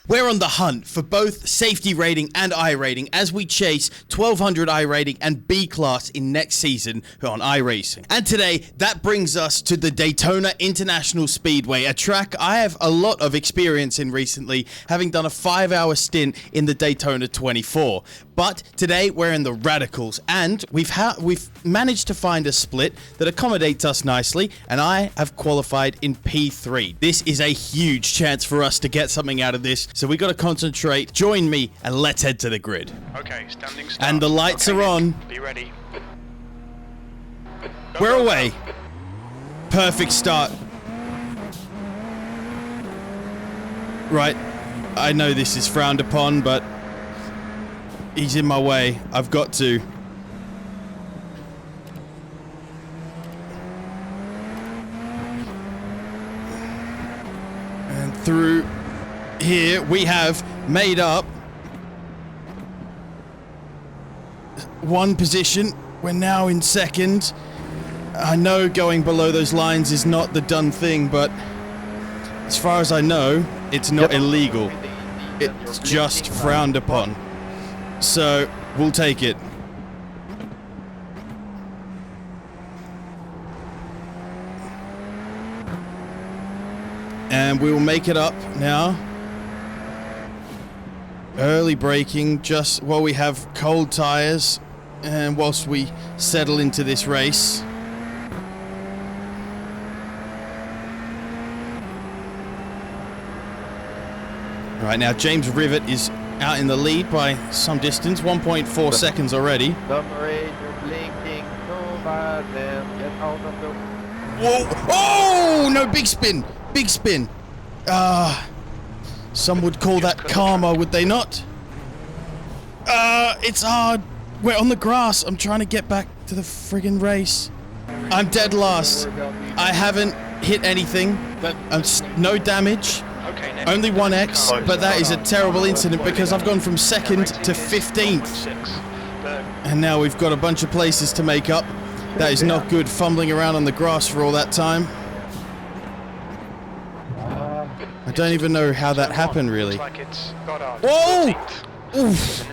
We're on the hunt for both safety rating and iRating as we chase 1200 iRating and B class in next season on iRacing. And today, that brings us to the Daytona International Speedway, a track I have a lot of experience in recently, having done a 5-hour stint in the Daytona 24. But today we're in the Radicals, and we've managed to find a split that accommodates us nicely, and I have qualified in P3. This is a huge chance for us to get something out of this, so we got to concentrate. Join me, and let's head to the grid. Okay, standing start. And the lights are on. Be ready. We're away. Perfect start. Right, I know this is frowned upon, but he's in my way. I've got to. And through here, we have made up one position. We're now in second. I know going below those lines is not the done thing, but as far as I know, it's not illegal. It's just frowned upon. So, we'll take it. And we will make it up now. Early braking, just while we have cold tires, and whilst we settle into this race. Right now, James Rivet is out in the lead by some distance, 1.4 seconds already. Number 8, you're blinking so bad, man. Get out of the... Whoa! Oh! No, big spin! Big spin! Some would call that karma, would they not? It's hard. We're on the grass. I'm trying to get back to the friggin' race. I'm dead last. I haven't hit anything. No damage. Only 1x, but that is a terrible incident because I've gone from second to 15th. And now we've got a bunch of places to make up. That is not good, fumbling around on the grass for all that time. I don't even know how that happened, really. Whoa! Oof.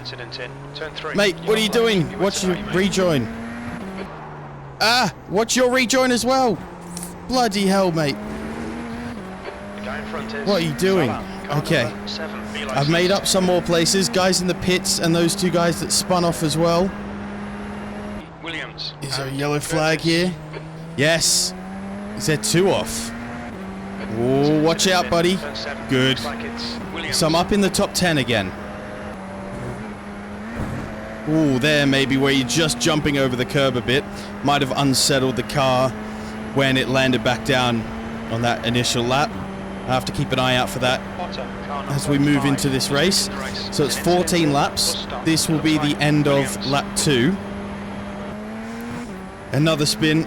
Mate, what are you doing? What's your rejoin? What's your rejoin as well? Bloody hell, mate. What are you doing? Okay. I've made up some more places. Guys in the pits and those two guys that spun off as well. Is there a yellow flag here? Yes. Is there two off? Oh, watch out, buddy. Good. So I'm up in the top 10 again. Ooh, there maybe where you're just jumping over the curb a bit. Might have unsettled the car when it landed back down on that initial lap. I have to keep an eye out for that as we move into this race. So it's 14 laps. This will be the end of lap 2. Another spin,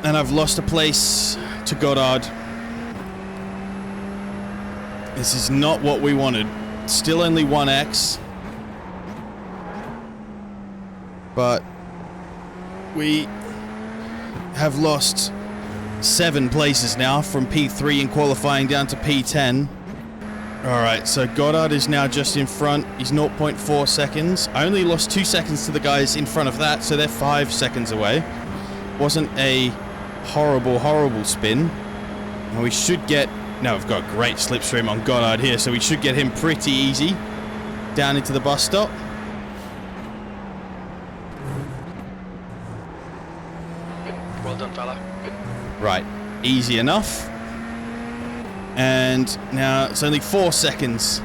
and I've lost a place to Goddard. This is not what we wanted. Still only 1x. But we have lost 7 places now from P3 in qualifying down to P10. Alright, so Goddard is now just in front. He's 0.4 seconds. I only lost 2 seconds to the guys in front of that, so they're 5 seconds away. Wasn't a horrible, horrible spin. And we should get... No, we've got a great slipstream on Goddard here, so we should get him pretty easy down into the bus stop. Well done, fella. Right, easy enough. And now it's only 4 seconds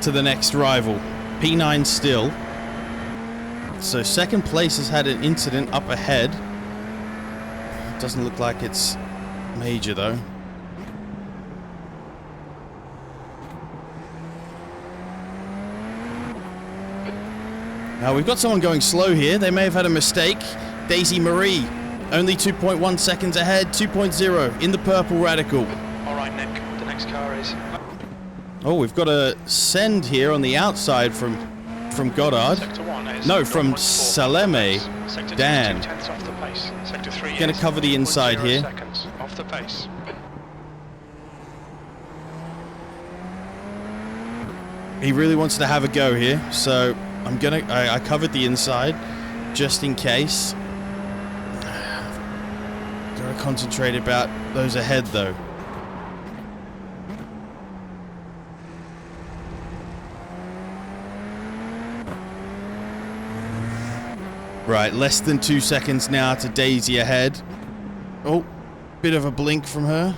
to the next rival. P9 still. So second place has had an incident up ahead. Doesn't look like it's major though. Now we've got someone going slow here. They may have had a mistake. Daisy Marie, only 2.1 seconds ahead, 2.0 in the purple Radical. All right, Nick, the next car is... Oh, we've got a send here on the outside from Goddard. No, from Saleme. Dan. Going to cover the inside here. Off the pace. He really wants to have a go here, so I'm gonna... I covered the inside, just in case. Gotta concentrate about those ahead, though. Right, less than 2 seconds now to Daisy ahead. Oh, bit of a blink from her.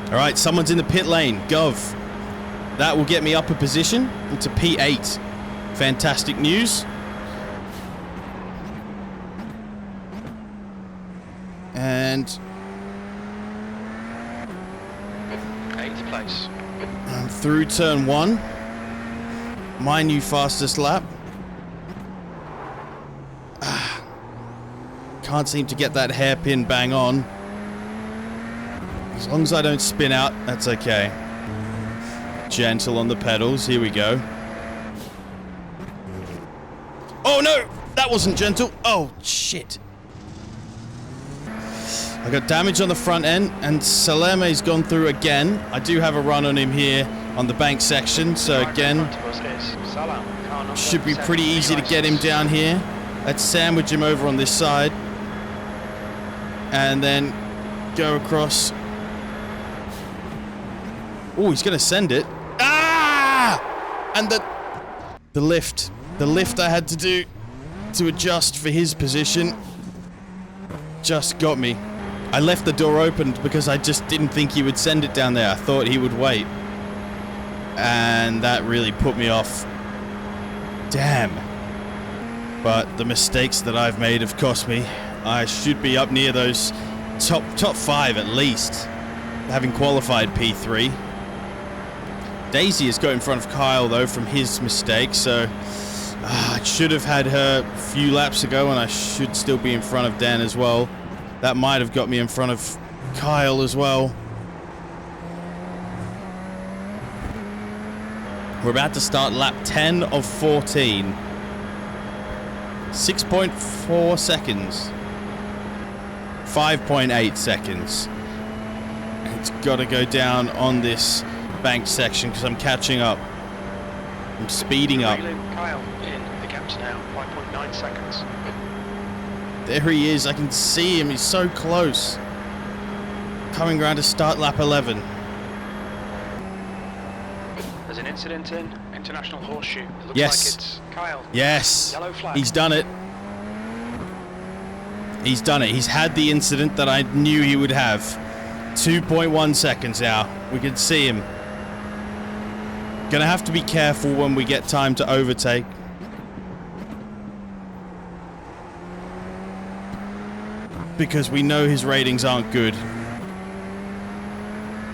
Alright, someone's in the pit lane. Gov. That will get me up a position into P8. Fantastic news. And 8th place. I'm through turn 1. My new fastest lap. Can't seem to get that hairpin bang on. As long as I don't spin out, that's okay. Gentle on the pedals. Here we go. Oh no! That wasn't gentle. Oh, shit. I got damage on the front end, and Saleme's gone through again. I do have a run on him here on the bank section, so again, should be pretty easy to get him down here. Let's sandwich him over on this side. And then go across. Oh, he's going to send it. Ah! And the lift. The lift I had to do to adjust for his position just got me. I left the door open because I just didn't think he would send it down there. I thought he would wait. And that really put me off. Damn. But the mistakes that I've made have cost me. I should be up near those top 5 at least, having qualified P3. Daisy has got in front of Kyle though from his mistake, so I should have had her a few laps ago, and I should still be in front of Dan as well. That might have got me in front of Kyle as well. We're about to start lap 10 of 14. 6.4 seconds. 5.8 seconds. It's got to go down on this bank section because I'm catching up. I'm speeding up. Kyle in. The gap's now 5.9 seconds. There he is. I can see him. He's so close. Coming around to start lap 11. There's an incident in International Horseshoe. It looks Yes. like it's Kyle. Yes. Yellow flag. He's done it. He's done it. He's had the incident that I knew he would have. 2.1 seconds now. We can see him. Gonna have to be careful when we get time to overtake. Because we know his ratings aren't good.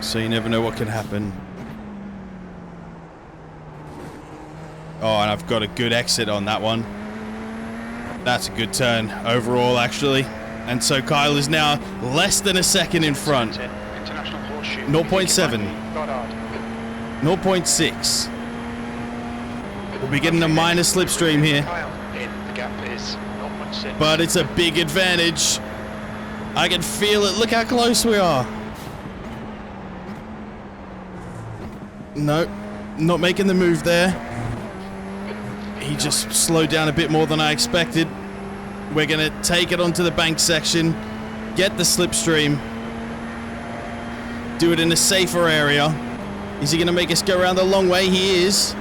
So you never know what can happen. Oh, and I've got a good exit on that one. That's a good turn overall, actually. And so Kyle is now less than a second in front. 0.7. 0.6. We'll be getting a minor slipstream here. But it's a big advantage. I can feel it. Look how close we are. No, not making the move there. He just slowed down a bit more than I expected. We're going to take it onto the bank section, get the slipstream, do it in a safer area. Is he going to make us go around the long way? He is.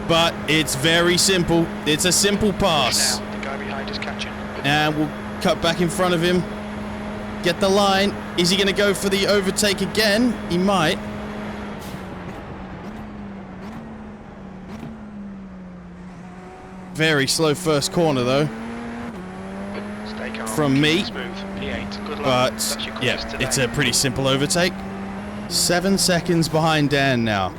But it's very simple. It's a simple pass. Now, the guy behind is catching. And we'll cut back in front of him. Get the line. Is he going to go for the overtake again? He might. Very slow first corner though. Stay calm. From me. Smooth. P8. Good luck. But That's your quickest yeah, today. it's a pretty simple overtake. 7 seconds behind Dan now.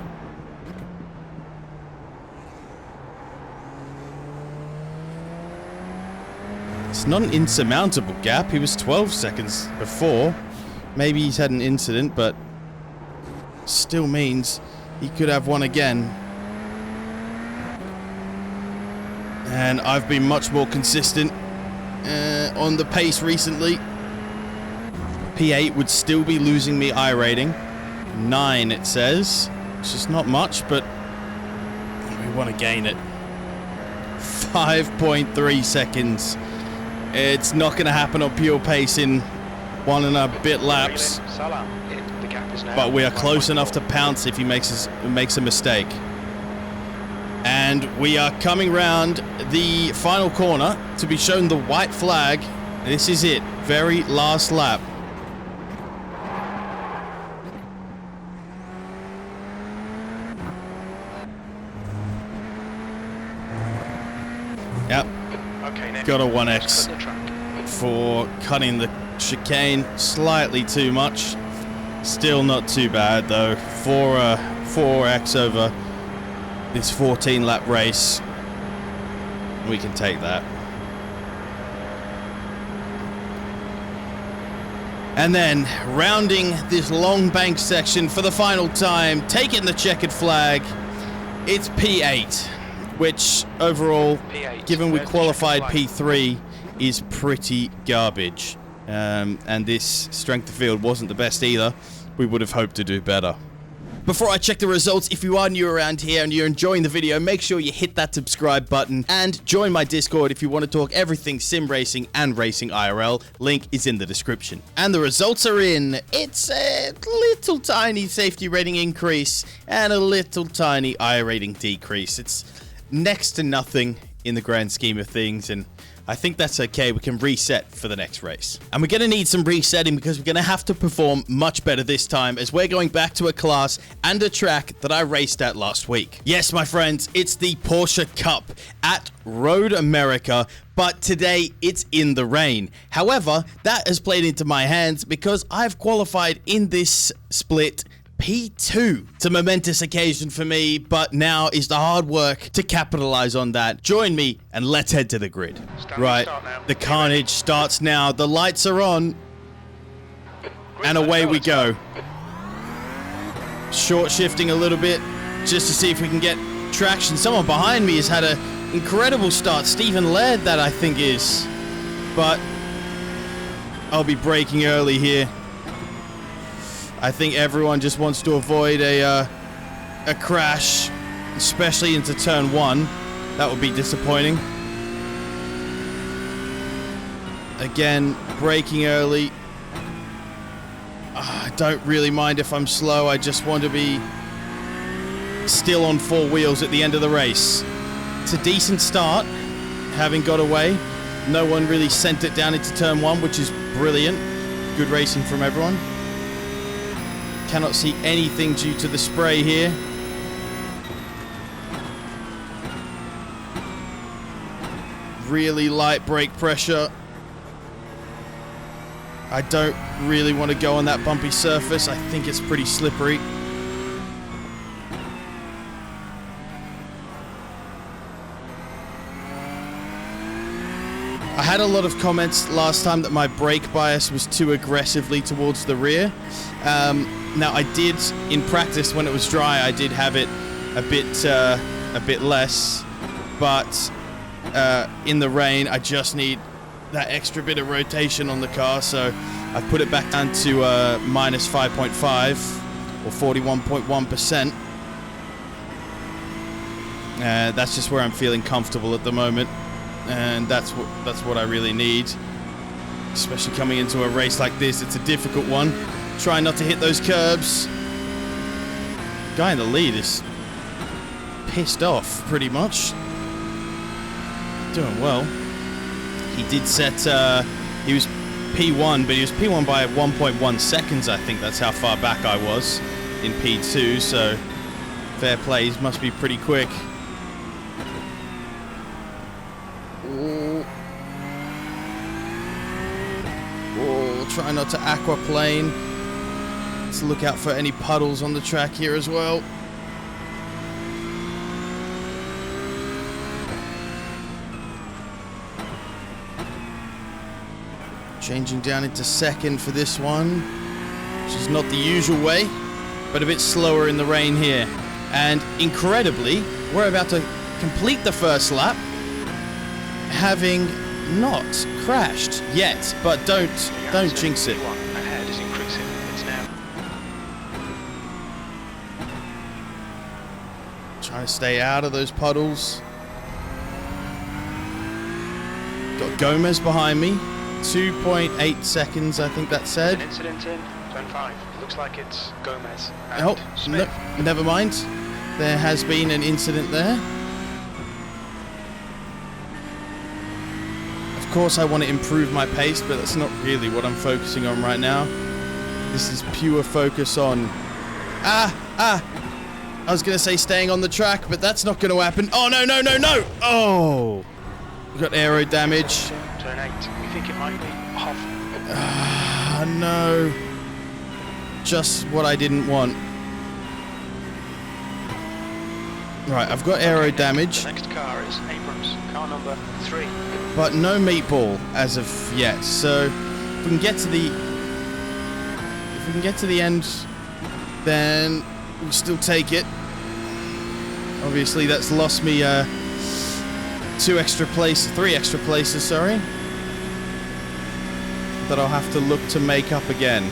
It's not an insurmountable gap. He was 12 seconds before. Maybe he's had an incident, but still means he could have one again. And I've been much more consistent on the pace recently. P8 would still be losing me iRating. 9 it says, which is not much, but we want to gain it. 5.3 seconds. It's not going to happen on pure pace in 1 and a bit laps, but we are close enough to pounce if he makes a mistake. And we are coming round the final corner to be shown the white flag. This is it, very last lap. Yep. Okay, got a 1x for cutting the chicane slightly too much. Still not too bad though. 4x over this 14 lap race. We can take that. And then rounding this long bank section for the final time, taking the checkered flag, it's P8. Which overall, P8, given we qualified P3, is pretty garbage. And this strength of field wasn't the best either. We would have hoped to do better. Before I check the results, if you are new around here and you're enjoying the video, make sure you hit that subscribe button and join my Discord if you want to talk everything sim racing and racing IRL. Link is in the description. And the results are in. It's a little tiny safety rating increase and a little tiny I rating decrease. It's next to nothing in the grand scheme of things, and I think that's okay. We can reset for the next race. And we're going to need some resetting because we're going to have to perform much better this time, as we're going back to a class and a track that I raced at last week. Yes, my friends, it's the Porsche Cup at Road America, but today it's in the rain. However, that has played into my hands because I've qualified in this split P2. It's a momentous occasion for me, but now is the hard work to capitalize on that. Join me and let's head to the grid. Right, the carnage starts now. The lights are on, and away we go. Short shifting a little bit just to see if we can get traction. Someone behind me has had an incredible start. Stephen Laird, that I think is, but I'll be braking early here. I think everyone just wants to avoid a crash, especially into turn 1. That would be disappointing. Again, braking early. I don't really mind if I'm slow. I just want to be still on 4 wheels at the end of the race. It's a decent start, having got away. No one really sent it down into turn 1, which is brilliant. Good racing from everyone. Cannot see anything due to the spray here. Really light brake pressure. I don't really want to go on that bumpy surface. I think it's pretty slippery. I had a lot of comments last time that my brake bias was too aggressively towards the rear. Now I did, in practice when it was dry, I did have it a bit less, but in the rain I just need that extra bit of rotation on the car, so I've put it back down to minus 5.5 or 41.1%. That's just where I'm feeling comfortable at the moment, and that's what I really need, especially coming into a race like this. It's a difficult one. Try not to hit those curbs. Guy in the lead is pissed off, pretty much. Doing well. He did set, he was P1, but he was P1 by 1.1 seconds, I think. That's how far back I was in P2, so fair plays must be pretty quick. Oh, try not to aquaplane. Let's look out for any puddles on the track here as well. Changing down into second for this one, which is not the usual way, but a bit slower in the rain here. And incredibly, we're about to complete the first lap, having not crashed yet, but don't jinx it. Ahead is increasing. It's now Trying to stay out of those puddles. Got Gomez behind me. 2.8 seconds, I think that said. An incident in turn 5. Looks like it's Gomez. And Oh, Smith. no, never mind. There has been an incident there. Of course, I want to improve my pace, but that's not really what I'm focusing on right now. This is pure focus on... I was going to say staying on the track, but that's not going to happen. Oh, no, no, no, no! Oh! We got aero damage. Turn 8. We think it might be off. No. Just what I didn't want. Right, I've got aero damage. The next car is Abrams, car number 3. But no meatball as of yet. So if we can get to the end, then we'll still take it. Obviously, that's lost me 3 extra places, sorry. That I'll have to look to make up again.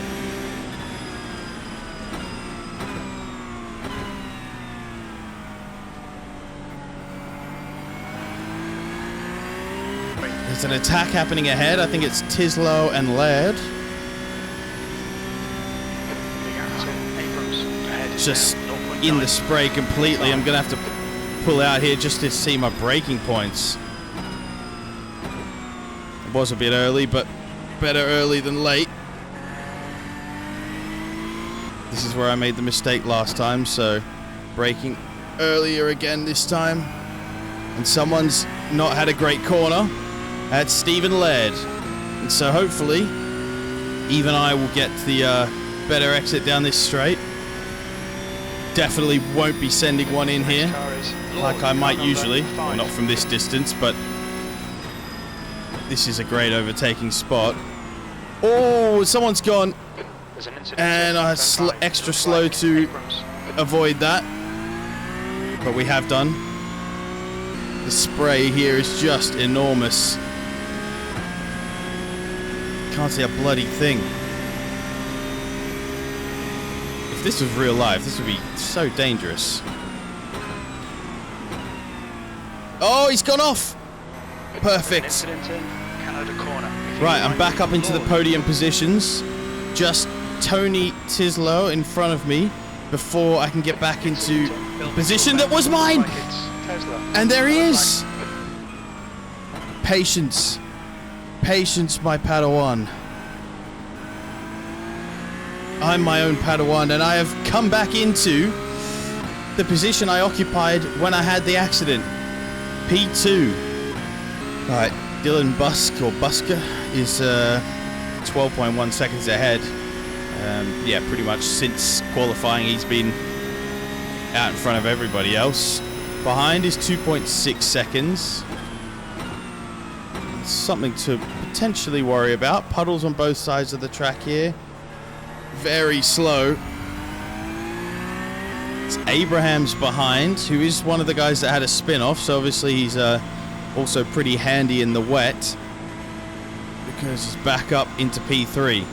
There's an attack happening ahead. I think it's Tislow and Laird. Just in the spray completely. I'm going to have to pull out here just to see my braking points. It was a bit early, but better early than late. This is where I made the mistake last time, so braking earlier again this time. And someone's not had a great corner. That's Stephen Laird. And so hopefully, even I will get the better exit down this straight. Definitely won't be sending one in here, like I might usually. Well, not from this distance, but this is a great overtaking spot. Oh, someone's gone. And I extra slow to avoid that. But we have done. The spray here is just enormous. Can't see a bloody thing. If this was real life, this would be so dangerous. Oh, he's gone off. Perfect. Right, I'm back up into the podium positions. Just Tony Tislow in front of me before I can get back into the position that was mine. And there he is. Patience. Patience, my Padawan. I'm my own Padawan, and I have come back into the position I occupied when I had the accident. P2. Alright, Dylan Busker is 12.1 seconds ahead. Yeah, pretty much since qualifying he's been out in front of everybody else. Behind is 2.6 seconds. Something to potentially worry about. Puddles on both sides of the track here. Very slow. It's Abraham's behind, who is one of the guys that had a spin-off, so obviously he's also pretty handy in the wet because he's back up into P3.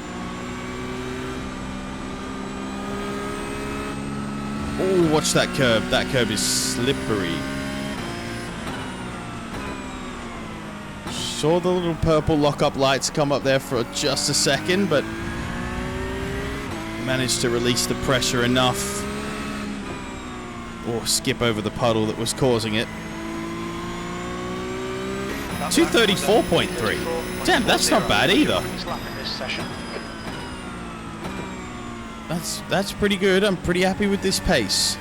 Oh, watch that curb. That curb is slippery. Saw the little purple lock-up lights come up there for just a second, but managed to release the pressure enough or skip over the puddle that was causing it. 234.3. Damn, that's not bad either. That's pretty good. I'm pretty happy with this pace.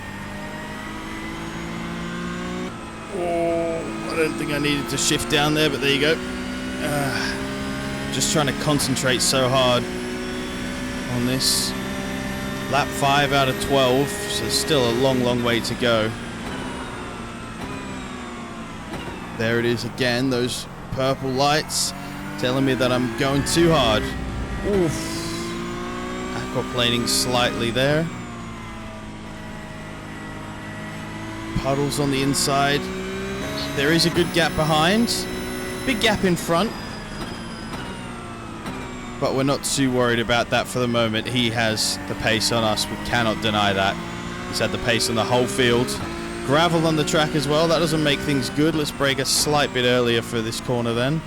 Oh, I don't think I needed to shift down there, but there you go. Just trying to concentrate so hard on this. Lap 5 out of 12, so still a long way to go. There it is again, those purple lights telling me that I'm going too hard. Oof. Aquaplaning slightly there. Puddles on the inside. There is a good gap behind. Big gap in front. But we're not too worried about that for the moment. He has the pace on us. We cannot deny that. He's had the pace on the whole field. Gravel on the track as well. That doesn't make things good. Let's brake a slight bit earlier for this corner then.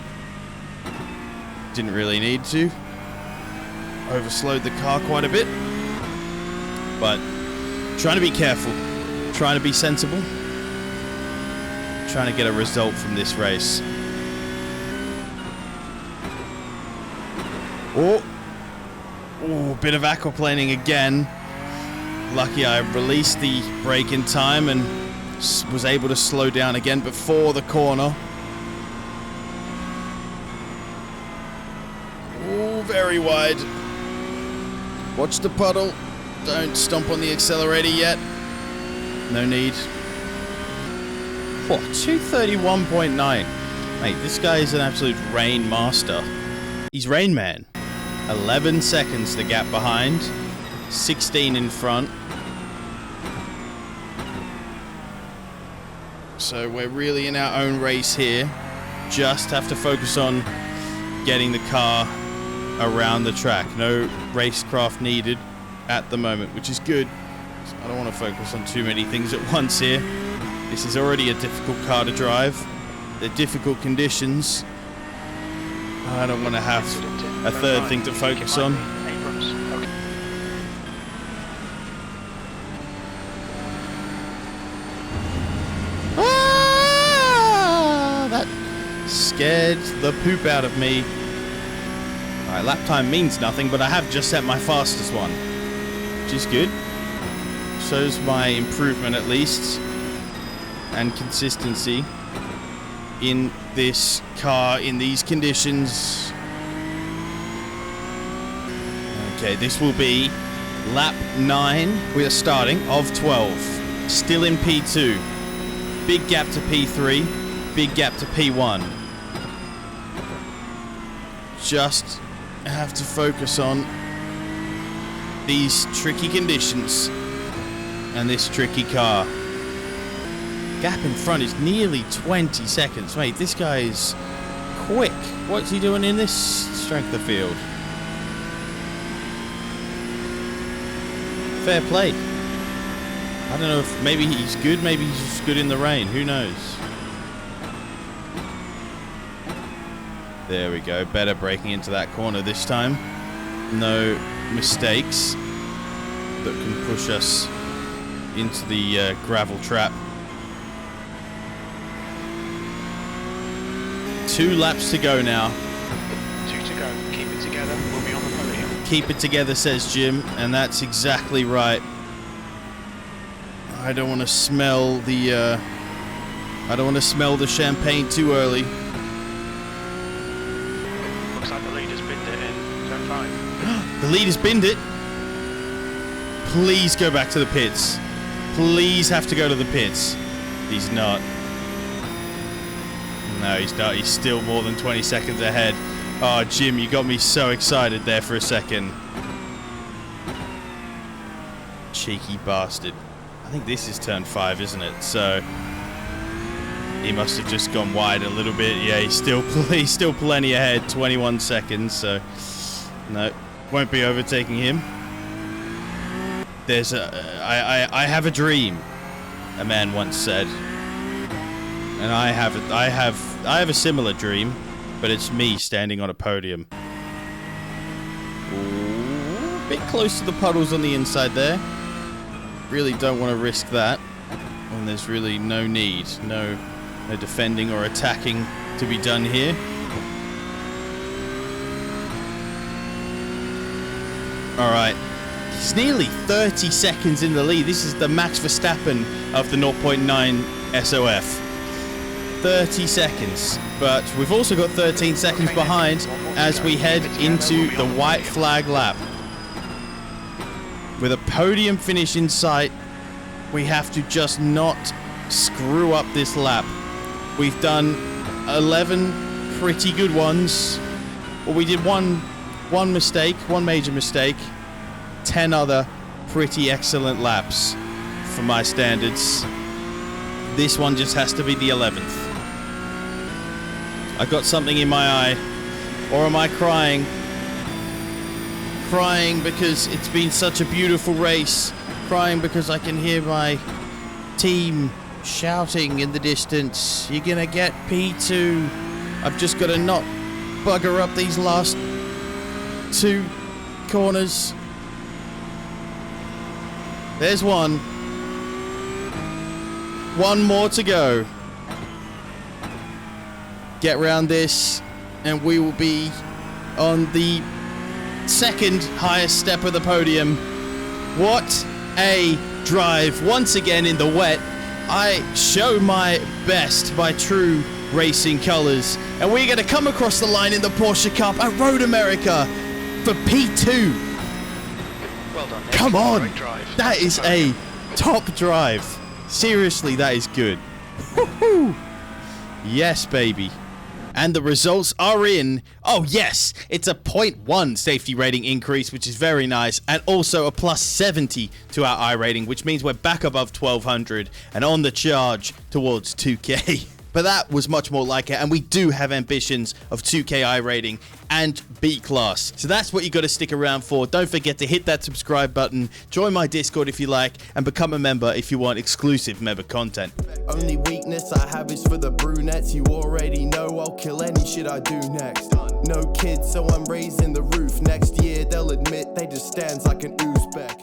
Didn't really need to. Overslowed the car quite a bit. But trying to be careful. Trying to be sensible. Trying to get a result from this race. Oh, bit of aquaplaning again. Lucky I released the brake in time and was able to slow down again before the corner. Oh, very wide. Watch the puddle. Don't stomp on the accelerator yet. No need. What? 231.9. Mate, this guy is an absolute rain master. He's Rain Man. 11 seconds the gap behind. 16 in front. So we're really in our own race here. Just have to focus on getting the car around the track. No racecraft needed at the moment, which is good. I don't want to focus on too many things at once here. This is already a difficult car to drive. They're difficult conditions. I don't want to have a third thing to focus on. That scared the poop out of me. Alright, lap time means nothing, but I have just set my fastest one, which is good. Shows my improvement at least, and consistency in this car in these conditions. Okay, this will be lap 9. We are starting of 12. Still in P2. Big gap to P3. Big gap to P1. Just have to focus on these tricky conditions and this tricky car. Gap in front is nearly 20 seconds. Wait, this guy is quick. What's he doing in this strength of field? Fair play. I don't know if maybe he's good, maybe he's just good in the rain. Who knows? There we go. Better braking into that corner this time. No mistakes that can push us into the gravel trap. 2 laps to go now. 2 to go. Keep it together. We'll be on the podium. Keep it together, says Jim, and that's exactly right. I don't want to smell the champagne too early. Looks like the leader's binned it in turn 5. The leader's binned it. Please go back to the pits. Please have to go to the pits. He's not. No, he's not. He's still more than 20 seconds ahead. Oh, Jim, you got me so excited there for a second. Cheeky bastard. I think this is turn 5, isn't it? So he must have just gone wide a little bit. Yeah, he's still plenty ahead. 21 seconds. So no, won't be overtaking him. There's I have a dream, a man once said, and I have a similar dream, but it's me standing on a podium. Ooh, a bit close to the puddles on the inside there. Really don't want to risk that when there's really no need, no defending or attacking to be done here. All right. He's nearly 30 seconds in the lead. This is the Max Verstappen of the 0.9 SOF. 30 seconds. But we've also got 13 seconds behind as we head into the white flag lap. With a podium finish in sight, we have to just not screw up this lap. We've done 11 pretty good ones. Well, we did one mistake, one major mistake. 10 other pretty excellent laps for my standards. This one just has to be the 11th. I've got something in my eye. Or am I crying? Crying because it's been such a beautiful race. Crying because I can hear my team shouting in the distance. You're gonna get P2. I've just got to not bugger up these last 2 corners. There's one. One more to go. Get round this, and we will be on the second highest step of the podium. What a drive. Once again in the wet, I show my best, my true racing colors. And we're going to come across the line in the Porsche Cup at Road America for P2. Well done, Nick. Come on. Great drive. That is a top drive. Seriously, that is good. Woohoo. Yes, baby. And the results are in. Oh, yes. It's a 0.1 safety rating increase, which is very nice. And also a plus 70 to our iRating, which means we're back above 1200 and on the charge towards 2K. But that was much more like it, and we do have ambitions of 2K iRating and B class. So that's what you got to stick around for. Don't forget to hit that subscribe button, join my Discord if you like, and become a member if you want exclusive member content. Only weakness I have is for the brunettes. You already know I'll kill any shit I do next. No kids, so I'm raising the roof. Next year they'll admit they just stands like an Uzbek.